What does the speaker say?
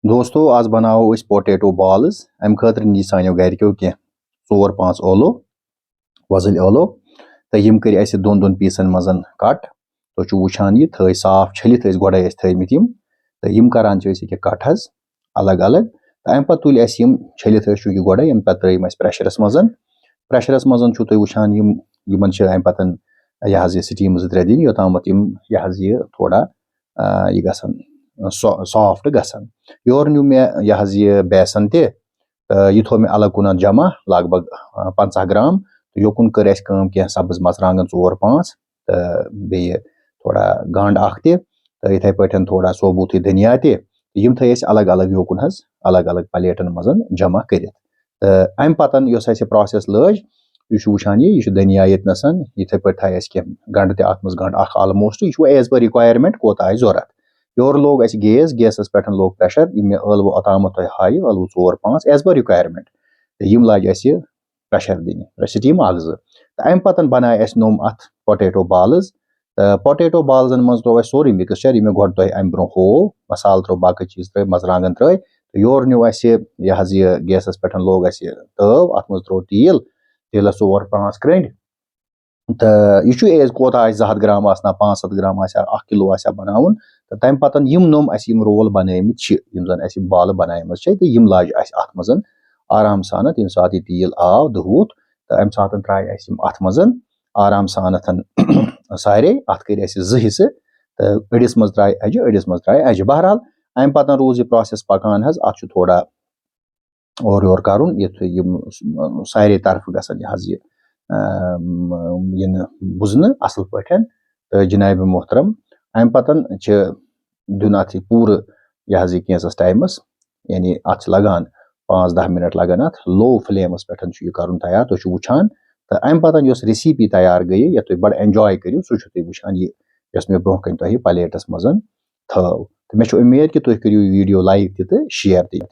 दोस्तों आज बनाओ अस पोटैटो बॉल्स अम खतर नी सानो गरक्यो कह 4-5 ओलो वजल ओलो तो यम कर अस दोन दोन पीसन मजन कट तो वुचान यह थ साफ छलित गोड़े थमित तो यम करान कट हज अलग अलग तो अम तुल अस यम छलित चूंकि गोड़े अम त्रुम प्रेशरस मजन तुम वुचान यमन अम पतन यह स्टीम 2-3 दिन योतामत यह थोड़ा यह गसन सॉफ्ट गसन योर न्यू मे यह बेसन यह थो मे अलग कुन जमा लगभग 50 ग्राम तो योकुन कर अस कह सब्ज मरचांगन 4-5 तो बे थोड़ा गंड तो इथे पे थोड़ा सोबूत दनिया यम थ अलग अलग योकुन हज अलग अलग प्लेटन मजन जमा कर अम पतन प्रोसेस लज यह वुचान यह दनिया यतनसन इथे पे थ कह गंड गंड ऑलमोस्ट यह एज पर रिक्वायरमेंट कोत आय जरूरत योर लोग अस गैसस पे लोग प्रेशर मे अलव ओतामत हाय अलव 4-5 एज पर रिक्वायरमेंट यम लाज अस प्रेशर दिन स्टीम 1-2 अम पतन बनाए अस नोम अथ पोटैटो बॉल्स पोटैटो बॉल्सन मज त्रो अस सोरी मिक्सचर यह गो अम ब्रो हो मसाल त्रो बाकी चीज त्रो मरचांगन त्रो योर न्यू अस यह गैसस पे लोग अस तव अत मज त्रो तेलस 4-5 क्रंड तो यह एज कोत 200 ग्राम आसना 500 ग्राम आसा 1 किलो आसा बनावन तो तम पतन यम नोम अस रोल बनमित यम जन अस बाल बनाम तो यम लाज अस अत मजन आराम सान तम सात यह तेल आव दूत तो अम सात त्राय अस अत मजन आराम सान सारे अत कर अस 2 हिस्से तो अड़िस मज त्राय अजि अड़िस मज त्राय अजि बहरहाल अम पतन रोज यह प्रोसेस पकान हज अत थोड़ा और योर करुन यम सारे तरफ गसन यह बुजन असल पठन तो जनाब मोहतरम अम पतन दिन अत पूर यह कैंसस टाइमस यानी अत लगान 5-10 मिनट लगान अत लो फ्लेमस पे यह कर तैयार तुम वुचान तो अम पतन रेसिपी तैयार गई ये तुम बड़ एंजॉय करो सह वुचान यह मे ब्रोह कन प्लेटस मजन थव तो मे उम्मीद कि तुम करो वीडियो लाइक तो शेयर।